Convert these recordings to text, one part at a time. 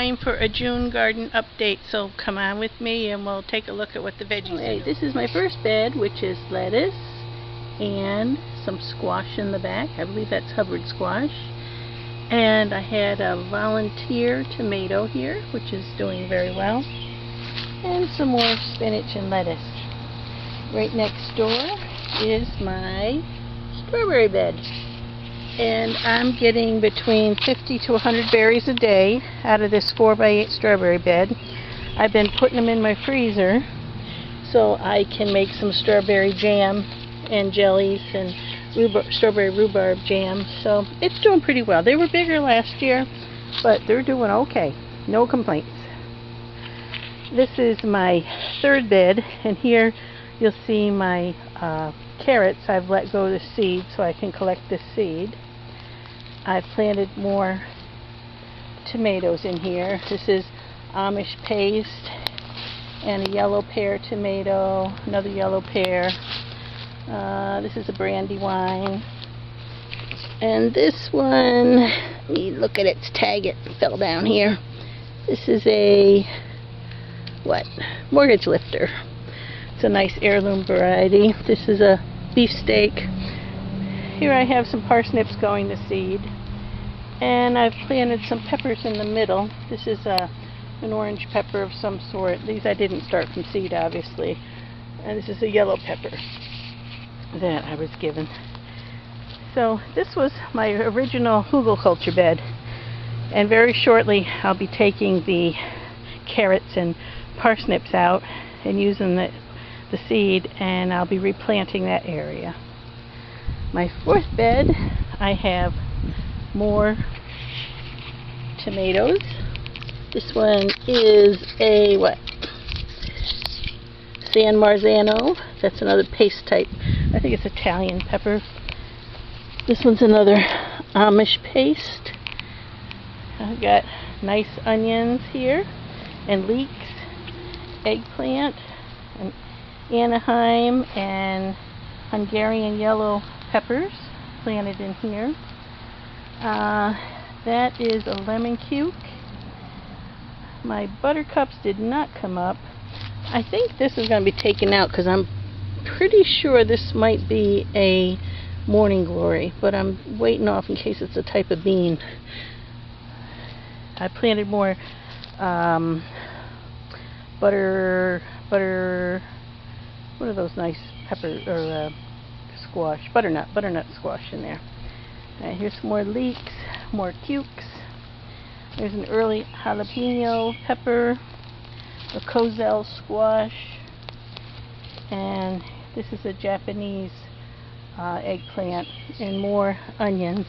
time for a June garden update, so come on with me and we'll take a look at what the veggies are doing. This is my first bed, which is lettuce and some squash in the back. I believe that's Hubbard squash. And I had a volunteer tomato here, which is doing very well. And some more spinach and lettuce. Right next door is my strawberry bed. And I'm getting between 50 to 100 berries a day out of this 4x8 strawberry bed. I've been putting them in my freezer so I can make some strawberry jam and jellies and strawberry rhubarb jam. So it's doing pretty well. They were bigger last year, but they're doing okay. No complaints. This is my third bed, and here you'll see my carrots. I've let go of the seed so I can collect the seed. I've planted more tomatoes in here. This is Amish paste and a yellow pear tomato, another yellow pear. This is a brandywine. And this one, let me look at its tag, it fell down here. This is a, mortgage lifter. It's a nice heirloom variety. This is a beefsteak. Here I have some parsnips going to seed. And I've planted some peppers in the middle. This is an orange pepper of some sort. These I didn't start from seed, obviously. And this is a yellow pepper that I was given. So this was my original hugelkultur bed. And very shortly I'll be taking the carrots and parsnips out and using the seed, and I'll be replanting that area. My fourth bed, I have more tomatoes. This one is a San Marzano. That's another paste type. I think it's Italian pepper. This one's another Amish paste. I've got nice onions here and leeks, eggplant, and Anaheim and Hungarian yellow peppers planted in here. That is a lemon cuke. My buttercups did not come up. I think this is going to be taken out because I'm pretty sure this might be a morning glory, but I'm waiting off in case it's a type of bean. I planted more butter, what are those nice peppers, or squash, butternut squash in there. Here's some more leeks, more cukes. There's an early jalapeno pepper, a kozel squash, and this is a Japanese eggplant, and more onions.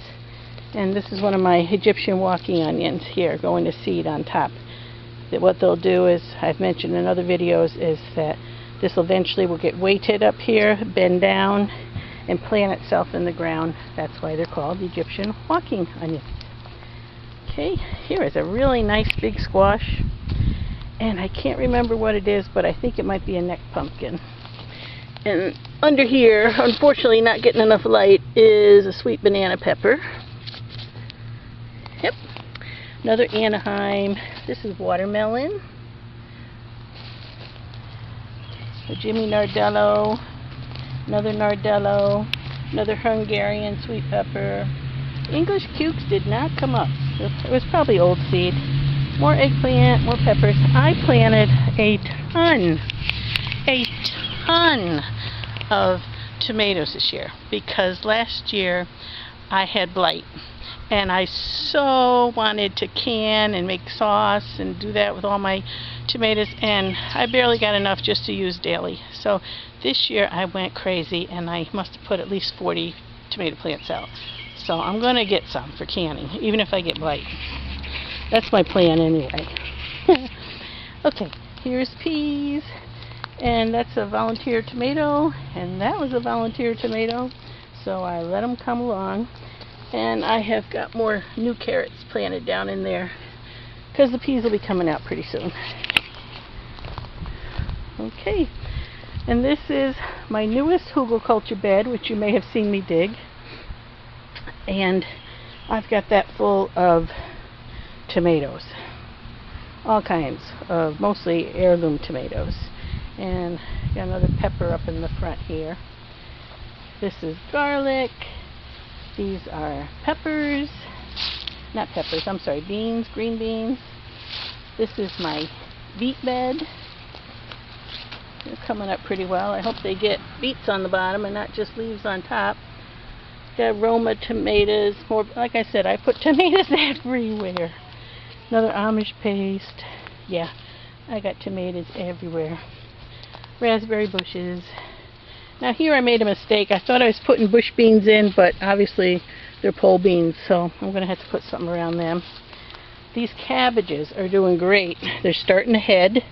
And this is one of my Egyptian walking onions here, going to seed on top. That what they'll do is, I've mentioned in other videos, is that this eventually will get weighted up here, bend down, and plant itself in the ground. That's why they're called Egyptian walking onions. Okay, here is a really nice big squash, and I can't remember what it is, but I think it might be a neck pumpkin. And under here, unfortunately not getting enough light, is a sweet banana pepper. Yep, another Anaheim. This is watermelon. A Jimmy Nardello, another Nardello, another Hungarian sweet pepper. English cukes did not come up. It was probably old seed. More eggplant, more peppers. I planted a ton of tomatoes this year because last year I had blight. And I so wanted to can and make sauce and do that with all my tomatoes, and I barely got enough just to use daily. So this year I went crazy, and I must have put at least 40 tomato plants out. So I'm going to get some for canning, even if I get blight. That's my plan anyway. Okay, here's peas, and that's a volunteer tomato, and that was a volunteer tomato. So I let them come along. And I have got more new carrots planted down in there because the peas will be coming out pretty soon. Okay, and this is my newest hugelkultur bed, which you may have seen me dig. And I've got that full of tomatoes. all kinds of mostly heirloom tomatoes. And got another pepper up in the front here. This is garlic. These are peppers. Not peppers, I'm sorry, beans, green beans. This is my beet bed. They're coming up pretty well. I hope they get beets on the bottom and not just leaves on top. Got Roma tomatoes. More, like I said, I put tomatoes everywhere. Another Amish paste. Yeah, I got tomatoes everywhere. Raspberry bushes. Now here I made a mistake. I thought I was putting bush beans in, but obviously they're pole beans, so I'm going to have to put something around them. These cabbages are doing great. They're starting to head.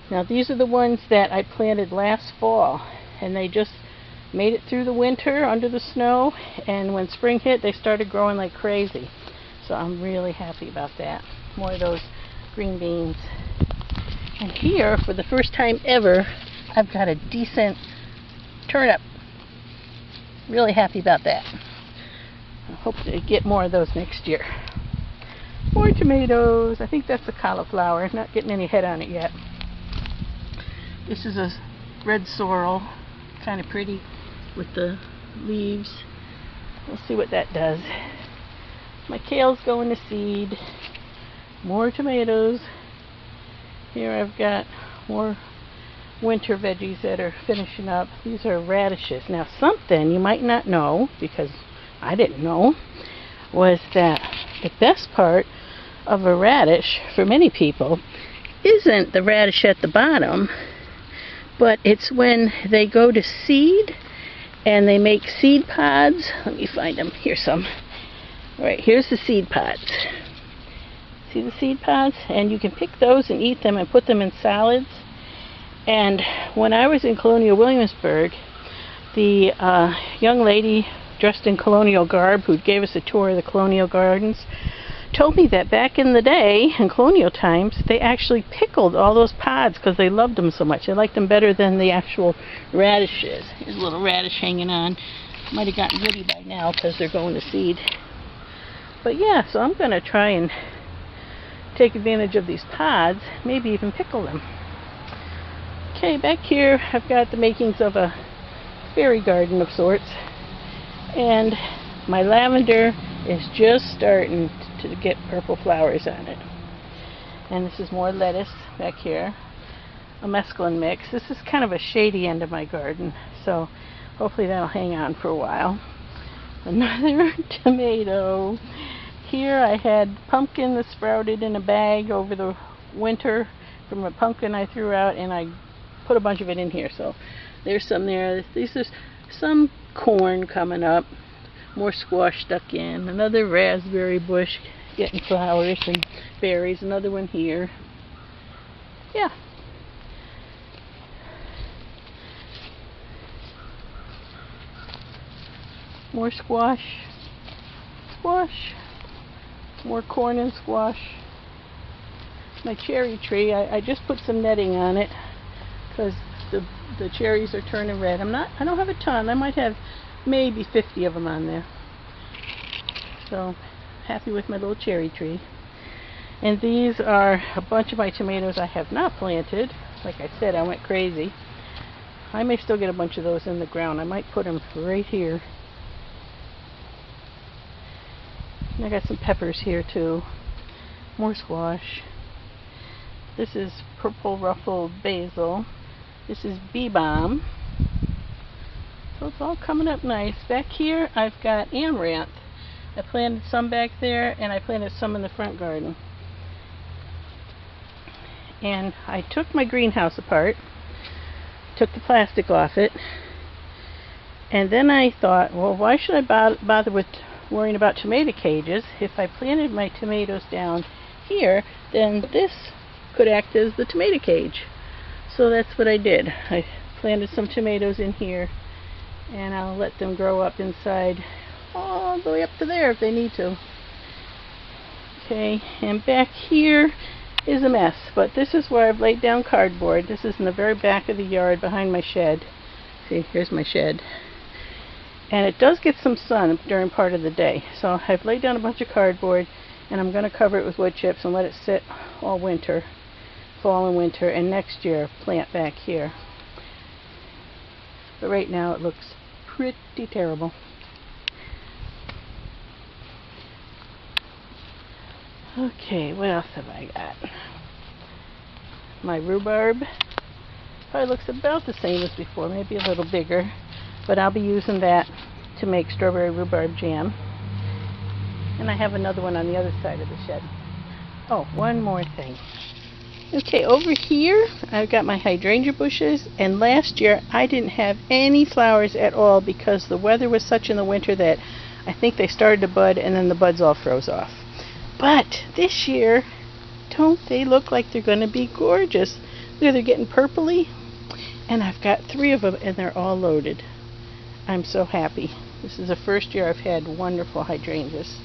Now these are the ones that I planted last fall, and they just made it through the winter under the snow, and when spring hit they started growing like crazy. So I'm really happy about that. More of those green beans. And here, for the first time ever, I've got a decent turnip. Really happy about that. I hope to get more of those next year. More tomatoes. I think that's a cauliflower. Not getting any head on it yet. This is a red sorrel. Kind of pretty with the leaves. We'll see what that does. My kale's going to seed. More tomatoes. Here I've got more winter veggies that are finishing up. These are radishes. Now something you might not know, because I didn't know, was that the best part of a radish for many people isn't the radish at the bottom, but it's when they go to seed and they make seed pods. Let me find them. Here's some. Right, here's the seed pods. See the seed pods? And you can pick those and eat them and put them in salads. And when I was in Colonial Williamsburg, the young lady dressed in colonial garb who gave us a tour of the colonial gardens told me that back in the day, in colonial times, they actually pickled all those pods because they loved them so much. They liked them better than the actual radishes. Here's a little radish hanging on. Might have gotten woody by now because they're going to seed. But yeah, so I'm going to try and take advantage of these pods, maybe even pickle them. Okay, back here I've got the makings of a fairy garden of sorts, and my lavender is just starting to get purple flowers on it. And this is more lettuce back here, a mesclun mix. This is kind of a shady end of my garden, so hopefully that'll hang on for a while. Another tomato. Here I had pumpkin that sprouted in a bag over the winter from a pumpkin I threw out, and I put a bunch of it in here. So there's some there. These are some corn coming up. More squash stuck in. Another raspberry bush getting flowers and berries. Another one here. Yeah. More squash. Squash. More corn and squash. My cherry tree, I just put some netting on it because the cherries are turning red. I don't have a ton. I might have maybe 50 of them on there. So happy with my little cherry tree. And these are a bunch of my tomatoes I have not planted. Like I said, I went crazy. I may still get a bunch of those in the ground. I might put them right here. And I got some peppers here too. More squash. This is purple ruffled basil. This is bee balm. So it's all coming up nice. Back here I've got amaranth. I planted some back there, and I planted some in the front garden. And I took my greenhouse apart, took the plastic off it, and then I thought, well, why should I bother with worrying about tomato cages? If I planted my tomatoes down here, then this could act as the tomato cage. So that's what I did. I planted some tomatoes in here, and I'll let them grow up inside all the way up to there if they need to. Okay, and back here is a mess, but this is where I've laid down cardboard. This is in the very back of the yard behind my shed. See, here's my shed. And it does get some sun during part of the day. So I've laid down a bunch of cardboard, And I'm going to cover it with wood chips and let it sit all winter, fall and winter, and next year plant back here. But right now it looks pretty terrible. Okay, what else have I got? My rhubarb probably looks about the same as before, maybe a little bigger, but I'll be using that to make strawberry rhubarb jam. And I have another one on the other side of the shed. Oh, one more thing. Okay, over here I've got my hydrangea bushes, and last year I didn't have any flowers at all because the weather was such in the winter that I think they started to bud and then the buds all froze off. But this year, don't they look like they're going to be gorgeous? They're getting purpley, and I've got 3 of them and they're all loaded. I'm so happy. This is the first year I've had wonderful hydrangeas.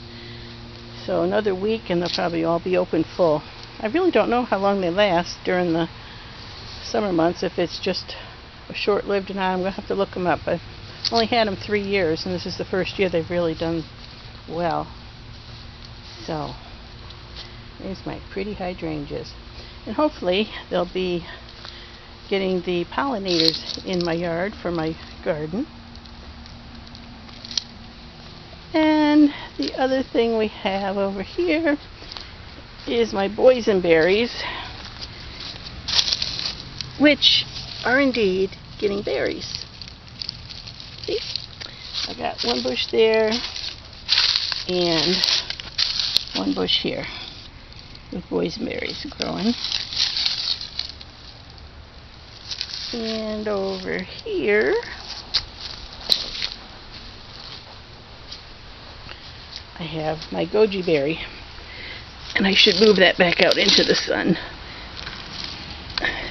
So another week and they'll probably all be open full. I really don't know how long they last during the summer months, if it's just a short-lived or not. I'm going to have to look them up. I've only had them 3 years, and this is the first year they've really done well. So, there's my pretty hydrangeas. And hopefully they'll be getting the pollinators in my yard for my garden. And the other thing we have over here is my boysenberries, which are indeed getting berries. See? I got one bush there and one bush here with boysenberries growing. And over here I have my goji berry. And I should move that back out into the sun.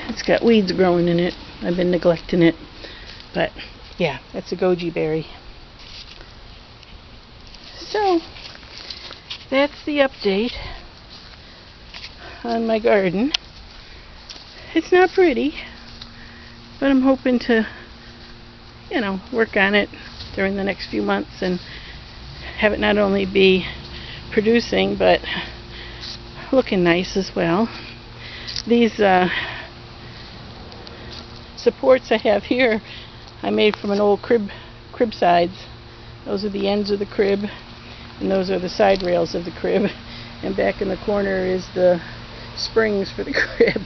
It's got weeds growing in it. I've been neglecting it. But yeah, that's a goji berry. So that's the update on my garden. It's not pretty, but I'm hoping to, work on it during the next few months and have it not only be producing, but looking nice as well. These supports I have here I made from an old crib sides. Those are the ends of the crib, and those are the side rails of the crib, and back in the corner is the springs for the crib.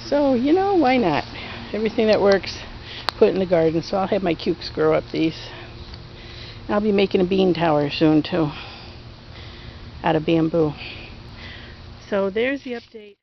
So why not? Everything that works, put in the garden. So I'll have my cukes grow up these. I'll be making a bean tower soon too, out of bamboo. So there's the update.